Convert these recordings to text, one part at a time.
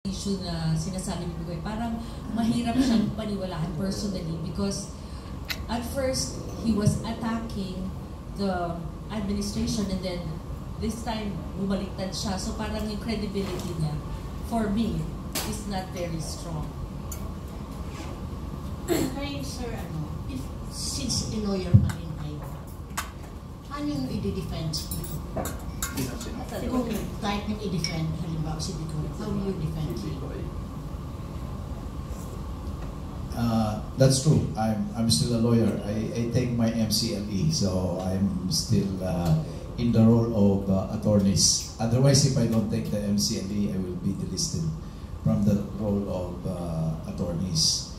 issue na sinasabi ni Bugoy, parang mahirap siyang paniwalaan personally because at first, he was attacking the administration and then this time, bumaliktad siya. So parang yung credibility niya, for me, is not very strong. Kaya sir, if, since a lawyer pa rin kayo, paano yung i-defend dito? Kung kahit yung i-defend, halimbawa si Bicol, how will you defend him? That's true. I'm still a lawyer. I take my MCLE, so I'm still in the role of attorneys. Otherwise, if I don't take the MCLE, I will be delisted from the role of attorneys.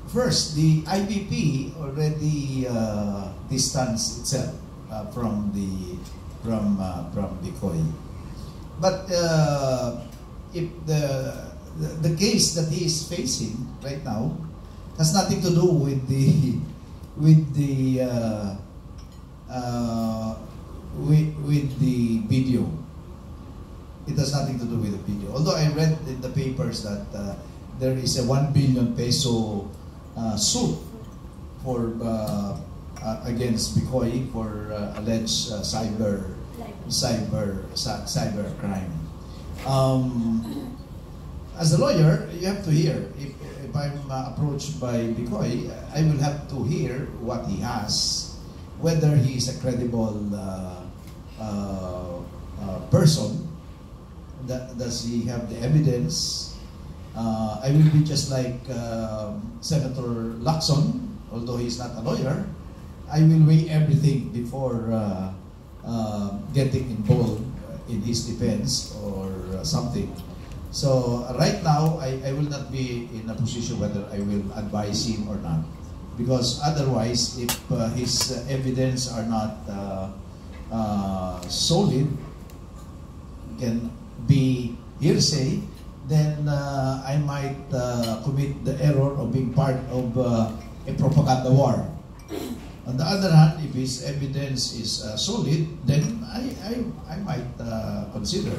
First, the IBP already distanced itself from Bicoy. But if the case that he is facing right now has nothing to do with the video. It has nothing to do with the video. Although I read in the papers that there is a 1 billion peso suit for against Bicoy for alleged cyber crime. As a lawyer, you have to hear. If I'm approached by Bicoy, I will have to hear what he has, whether he is a credible person. Does he have the evidence? I will be just like Senator Locsin, although he's not a lawyer. I will weigh everything before getting involved in his defense or something. So right now, I will not be in a position whether I will advise him or not. Because otherwise, if his evidence are not solid, can be hearsay, then I might commit the error of being part of a propaganda war. On the other hand, if his evidence is solid, then I might consider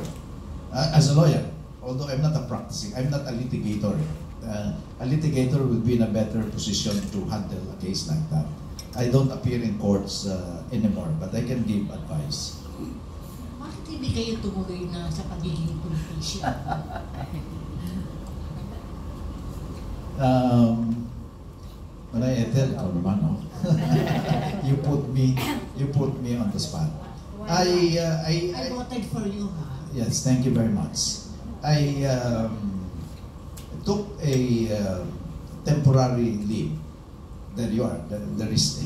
as a lawyer. Although I'm not I'm not a litigator. A litigator will be in a better position to handle a case like that. I don't appear in courts anymore, but I can give advice. Bakit hindi kayo tumuloy na sa pagiging politician? When I tell Romano, you put me on the spot. I voted for you. Yes, thank you very much. I took a temporary leave. There you are. There is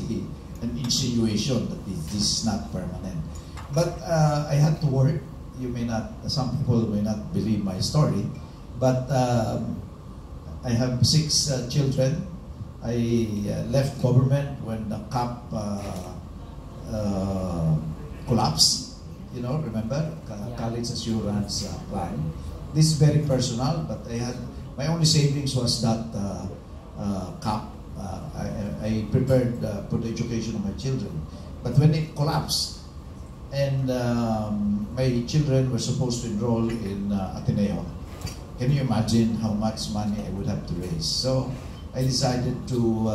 an insinuation that this is not permanent. But I had to work. You may not. Some people may not believe my story, but I have 6 children. I left government when the CAP collapsed. You know, remember? College Assurance Plan. This is very personal, but my only savings was that CAP. I prepared for the education of my children. But when it collapsed, and my children were supposed to enroll in Ateneo, can you imagine how much money I would have to raise? So I decided to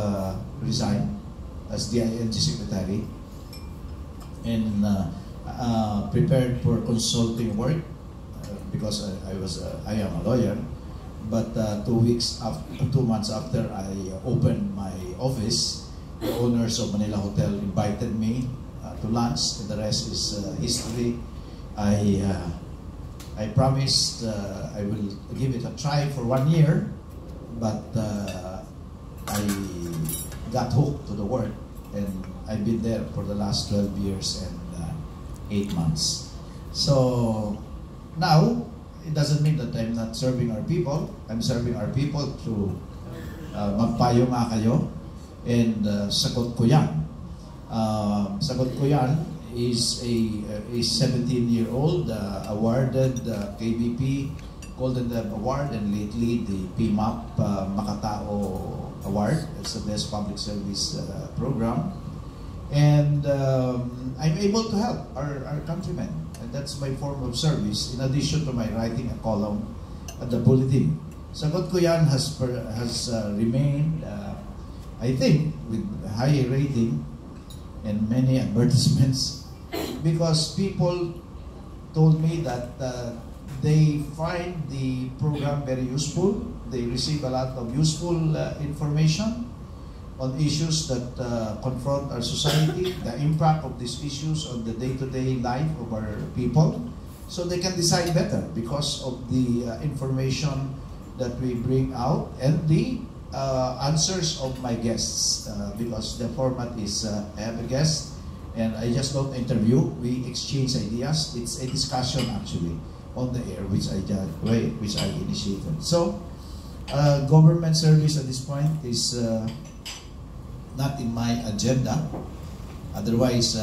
resign as DING secretary and prepared for consulting work because I am a lawyer. But 2 months after I opened my office, the owners of Manila Hotel invited me to lunch, and the rest is history. I promised I will give it a try for 1 year, but I got hooked to the work, and I've been there for the last 12 years and 8 months. So now, it doesn't mean that I'm not serving our people. I'm serving our people through Magpayo Nga Kayo and Sagot Ko Yan. Sagot Ko Yan is a 17-year-old awarded KBP Golden Dove Award and lately the PMAP Makatao Award. It's the best public service program. And I'm able to help our countrymen. And that's my form of service, in addition to my writing a column at the Bulletin. Sagot Ko Yan has remained, I think, with high rating and many advertisements, because people told me that they find the program very useful. They receive a lot of useful information on issues that confront our society, the impact of these issues on the day-to-day life of our people, so they can decide better because of the information that we bring out and the answers of my guests, because the format is I have a guest and I just don't interview, we exchange ideas. It's a discussion actually on the air, which I initiated. So government service at this point is not in my agenda. Otherwise,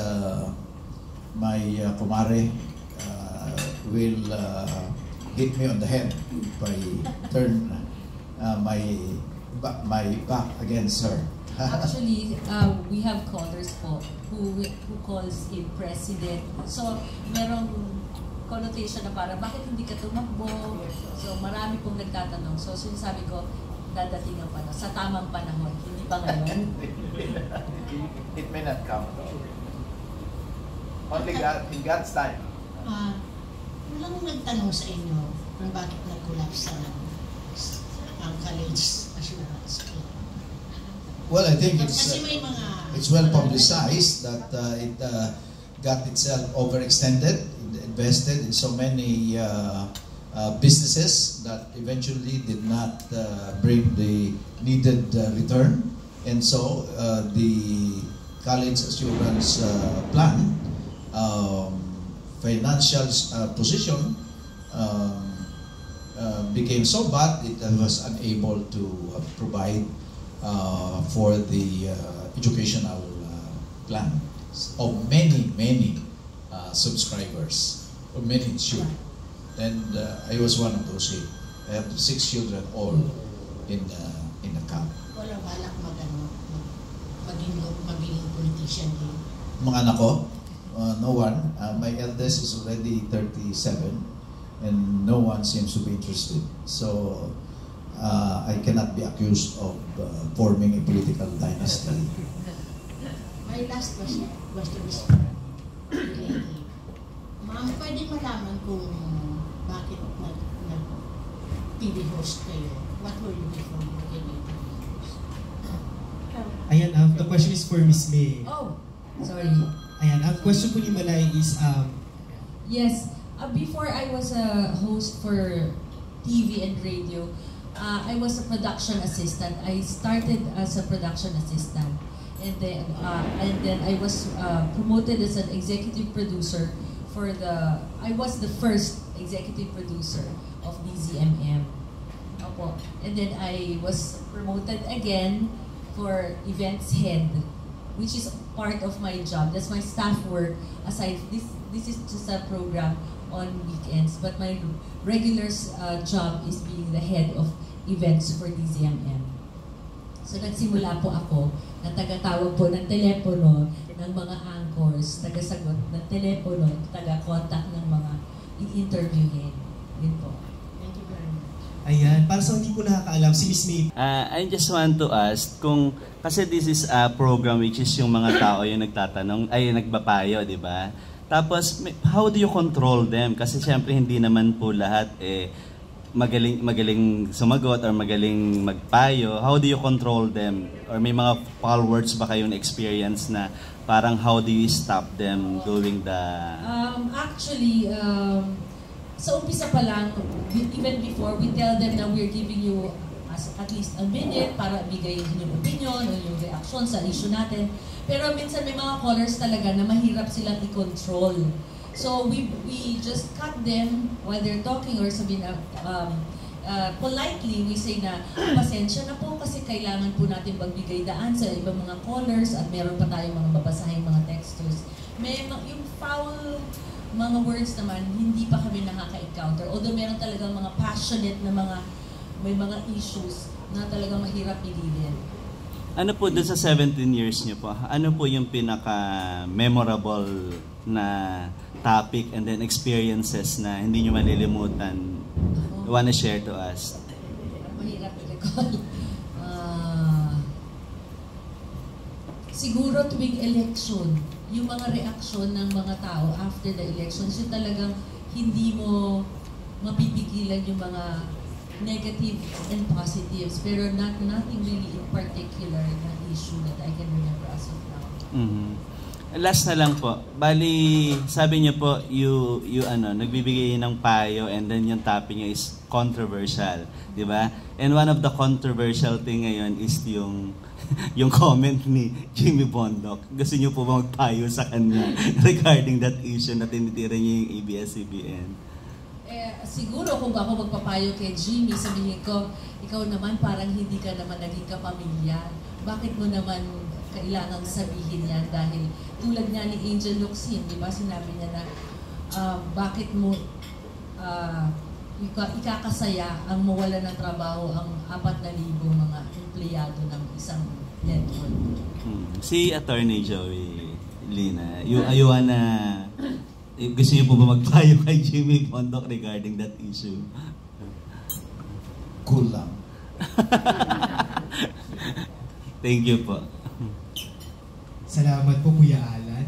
my kumare will hit me on the head if I turn my back against her. Actually, we have callers po who calls a president. So, merong connotation na para, bakit hindi ka tumakbo? So, marami pong nagtatanong. So, sinasabi ko, dadating ang panahon, sa tamang panahon. Hindi ba ngayon? It may not come. Only God, in God's time. Walang nagtanong sa inyo kung bakit nag-collapse ang college assurance. Well, I think Kasi may mga it's well publicized that it got itself overextended, invested in so many businesses that eventually did not bring the needed return, and so the college assurance plan financial position became so bad it was unable to provide for the educational plan of many subscribers, or many insured. And I was one of those 8. I have 6 children all in the camp. Wala balak maging politician din. Mga anak ko, no one. My eldest is already 37 and no one seems to be interested. So I cannot be accused of forming a political dynasty. My last question is Ma'am, pwede malaman kung bakit nag-TV host kayo? What were you before you became a TV host? Ayan, the question is for Miss May. Oh, sorry. Ayan, ang question po ni Malay is, Yes, before I was a host for TV and radio, I was a production assistant. I started as a production assistant, and then I was promoted as an executive producer for I was the first executive producer of DZMM. Opo. And then I was promoted again for events head, which is part of my job. That's my staff work. Aside, this is just a program on weekends, but my regular job is being the head of events for DZMM. So nagsimula po ako na tagatawag po ng telepono ng mga anchors, tagasagot ng telepono, taga-contact ng mga i-interviewin. Yun po. Thank you very much. ayan, para sa hindi po nakakaalam, si Miss May. I just want to ask kung, kasi this is a program which is yung mga tao yung nagtatanong, ay nagbapayo, di ba? Tapos, how do you control them? Kasi syempre hindi naman po lahat magaling sumagot or magaling magpayo. How do you control them? Or may mga foul words ba kayong experience na parang how do you stop them doing the... Actually, sa umpisa pa lang, even before, we tell them na we're giving you at least a minute para bigay yung opinion o yung reaction sa issue natin. Pero minsan may mga callers talaga na mahirap silang i-control. So we just cut them while they're talking, or sabihin na politely we say na pasensya na po kasi kailangan po natin magbigay daan sa ibang mga callers at meron pa tayong mga babasahing mga texters. Yung foul mga words naman, hindi pa kami nakaka-encounter. Although meron talagang mga passionate na may mga issues na talagang mahirap pililin. Ano po doon sa 17 years niyo po? Ano po yung pinaka-memorable na topic and then experiences na hindi niyo malilimutan? You wanna share to us? Mahirap i-recall. Siguro tuwing election, yung mga reaksyon ng mga tao after the elections, yung talagang hindi mo mapipigilan yung mga negative and positives, pero nothing really in particular na issue that I can remember as of now. Mm-hmm. Last na lang po. Bali, sabi niyo po, you nagbibigay ng payo and then yung topic niyo is controversial, di ba? And one of the controversial thing ngayon is yung comment ni Jimmy Bondoc. Gusto niyo po ba magpayo sa kanya regarding that issue na tinitira niya yung ABS-CBN? Siguro kung ako magpapayo kay Jimmy, sabihin ko, ikaw naman parang hindi ka naman naging kapamilya. Bakit mo naman kailangang sabihin yan? Dahil tulad nga ni Angel Locsin, di ba, sinabi niya na bakit mo ikakasaya ang mawala ng trabaho ang 4,000 mga empleyado ng isang network. Si Attorney Joey Lina, you wanna... Gusto niyo po ba magpayo kay Jimmy Bondoc regarding that issue? Cool lang. Thank you po. Salamat po, Kuya Al.